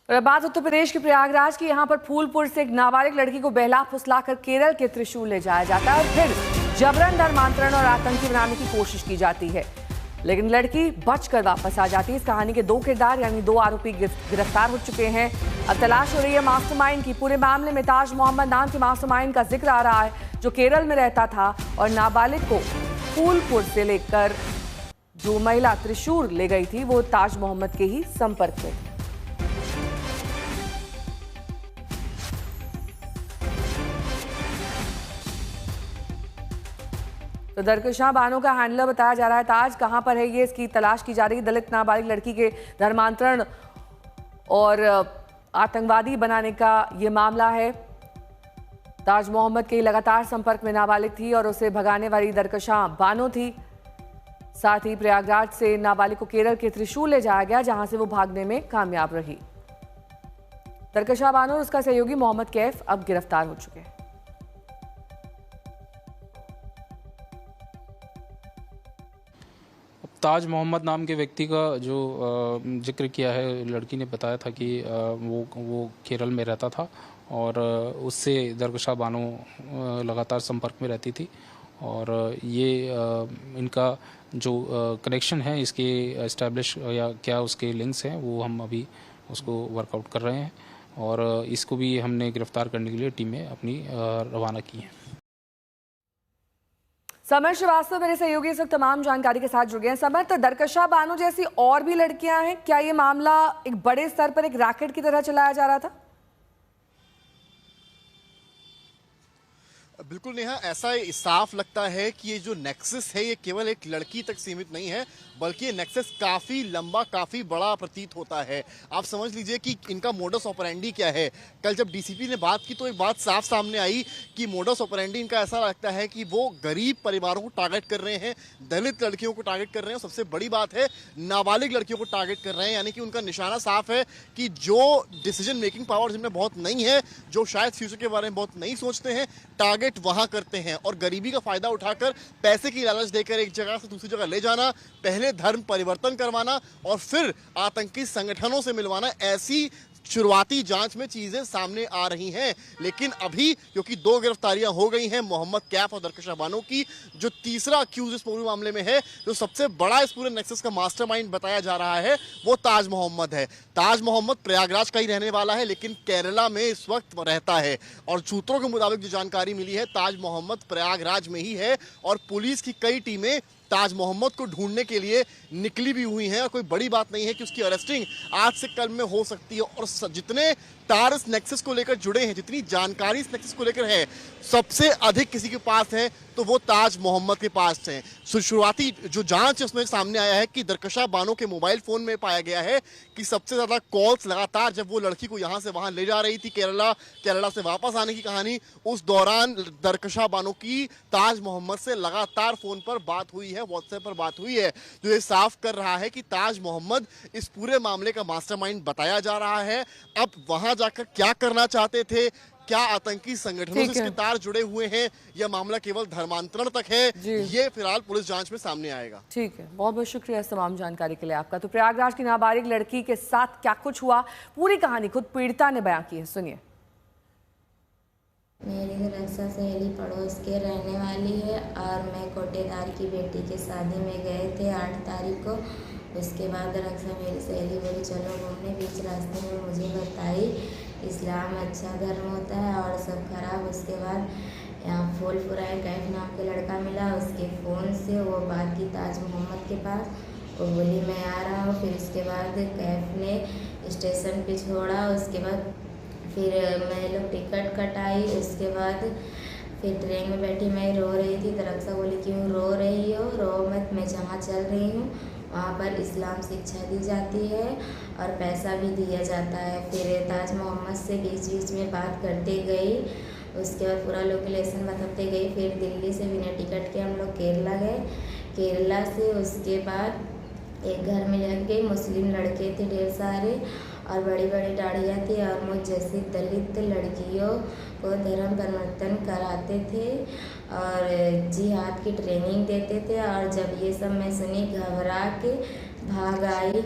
और अब बात उत्तर प्रदेश के प्रयागराज की। यहाँ पर फूलपुर से एक नाबालिग लड़की को बहला फुसलाकर केरल के त्रिशूल ले जाया जाता है और फिर जबरन धर्मांतरण और आतंकी बनाने की कोशिश की जाती है, लेकिन लड़की बचकर वापस आ जाती है। इस कहानी के दो किरदार यानी दो आरोपी गिरफ्तार हो चुके हैं। अब तलाश हो रही है मास्टरमाइंड की। पूरे मामले में ताज मोहम्मद नाम के मास्टरमाइंड का जिक्र आ रहा है, जो केरल में रहता था और नाबालिग को फूलपुर से लेकर जो महिला त्रिशूल ले गई थी वो ताज मोहम्मद के ही संपर्क में थी। तो दरकशां बानों का हैंडलर बताया जा रहा है। ताज कहां पर है ये, इसकी तलाश की जा रही है। दलित नाबालिग लड़की के धर्मांतरण और आतंकवादी बनाने का ये मामला है। ताज मोहम्मद के लगातार संपर्क में नाबालिग थी और उसे भगाने वाली दरकशां बानो थी। साथ ही प्रयागराज से नाबालिग को केरल के त्रिशूल ले जाया गया, जहां से वो भागने में कामयाब रही। दरकशां बानो और उसका सहयोगी मोहम्मद कैफ अब गिरफ्तार हो चुके हैं। ताज मोहम्मद नाम के व्यक्ति का जो जिक्र किया है, लड़की ने बताया था कि वो केरल में रहता था और उससे दरकशां बानो लगातार संपर्क में रहती थी और ये इनका जो कनेक्शन है, इसके एस्टैब्लिश या क्या उसके लिंक्स हैं, वो हम अभी उसको वर्कआउट कर रहे हैं और इसको भी हमने गिरफ्तार करने के लिए टीमें अपनी रवाना की हैं। समर श्रीवास्तव मेरे सहयोगी इस वक्त तमाम जानकारी के साथ जुड़ गए हैं। समर, तो दरकशां बानो जैसी और भी लड़कियां हैं क्या? ये मामला एक बड़े स्तर पर एक रैकेट की तरह चलाया जा रहा था? बिल्कुल नेहा, ऐसा साफ लगता है कि ये जो नेक्सस है ये केवल एक लड़की तक सीमित नहीं है, बल्कि ये नेक्सस काफ़ी लंबा, काफ़ी बड़ा प्रतीत होता है। आप समझ लीजिए कि इनका मोडस ऑपरेंडी क्या है। कल जब डीसीपी ने बात की तो एक बात साफ सामने आई कि मोडस ऑपरेंडी इनका ऐसा लगता है कि वो गरीब परिवारों को टारगेट कर रहे हैं, दलित लड़कियों को टारगेट कर रहे हैं, सबसे बड़ी बात है नाबालिग लड़कियों को टारगेट कर रहे हैं। यानी कि उनका निशाना साफ है कि जो डिसीजन मेकिंग पावर जिनमें बहुत नहीं है, जो शायद फ्यूचर के बारे में बहुत नहीं सोचते हैं, टारगेट वहां करते हैं और गरीबी का फायदा उठाकर पैसे की लालच देकर एक जगह से दूसरी जगह ले जाना, पहले धर्म परिवर्तन करवाना और फिर आतंकी संगठनों से मिलवाना, ऐसी शुरुआती जांच में चीजें सामने आ रही हैं। लेकिन अभी क्योंकि दो गिरफ्तारियां हो गई हैं मोहम्मद कैफ और दरकशां बानो की, जो तीसरा अक्यूज इस पूरे मामले में है, जो सबसे बड़ा इस पूरे नेक्सस का मास्टरमाइंड बताया जा रहा है, वो ताज मोहम्मद है। ताज मोहम्मद प्रयागराज का ही रहने वाला है, लेकिन केरला में इस वक्त रहता है और सूत्रों के मुताबिक जो जानकारी मिली है, ताज मोहम्मद प्रयागराज में ही है और पुलिस की कई टीमें ताज मोहम्मद को ढूंढने के लिए निकली भी हुई हैं और कोई बड़ी बात नहीं है कि उसकी अरेस्टिंग आज से कल में हो सकती है। और जितने तार इस नेक्सस को लेकर जुड़े हैं, जितनी जानकारी इस नेक्सस को लेकर है, सबसे अधिक किसी के पास है तो वो ताज मोहम्मद के पास है। शुरुआती जो जांच है उसमें सामने आया है कि दरकशां बानो के मोबाइल फोन में पाया गया है कि सबसे ज्यादा कॉल्स लगातार जब वो लड़की को यहां से वहां ले जा रही थी, केरला से वापस आने की कहानी, उस दौरान दरकशां बानो की ताज मोहम्मद से लगातार फोन पर बात हुई है, व्हाट्सएप पर बात हुई है, जो ये साफ कर रहा है कि ताज मोहम्मद इस पूरे मामले का मास्टरमाइंड बताया जा रहा है। अब वहां जाकर क्या करना चाहते थे, क्या आतंकी संगठनों से इसके तार जुड़े हुए हैं, यह मामला केवल धर्मांतरण तक है, ये फिलहाल पुलिस जांच में सामने आएगा। ठीक है, बहुत बहुत शुक्रिया इस तमाम जानकारी के लिए आपका। तो प्रयागराज की नाबालिग लड़की के साथ क्या कुछ हुआ, पूरी कहानी खुद पीड़िता ने बयां की है, सुनिए। मेरी रक्षा सहेली पड़ोस के रहने वाली है और मैं कोटेदार की बेटी की शादी में गए थे 8 तारीख को। उसके बाद रक्षा मेरी सहेली बोली चलो घूमने, बीच रास्ते में मुझे बताई इस्लाम अच्छा धर्म होता है और सब खराब। उसके बाद यहाँ फूलपुरा कैफ नाम के लड़का मिला, उसके फ़ोन से वो बात की ताज मोहम्मद के पास, वो बोली मैं आ रहा हूँ। फिर उसके बाद कैफ ने स्टेशन पे छोड़ा, उसके बाद फिर मैं लोग टिकट कटाई। उसके बाद फिर ट्रेन में बैठी, मैं रो रही थी, तो रक्षा बोली क्यों रो रही हो, रो मत, मैं जहाँ चल रही हूँ वहाँ पर इस्लाम शिक्षा दी जाती है और पैसा भी दिया जाता है। फिर ताज मोहम्मद से बीच बीच में बात करते गई, उसके बाद पूरा लोकेशन बताते गई। फिर दिल्ली से बिना टिकट के हम लोग केरला गए, केरला से उसके बाद एक घर में लग गई, मुस्लिम लड़के थे ढेर सारे और बड़ी बड़ी दाढ़ियाँ थी और मुझ जैसी दलित लड़कियों को धर्म परिवर्तन कराते थे और जिहाद की ट्रेनिंग देते थे। और जब ये सब मैं सुनी घबरा के भाग आई।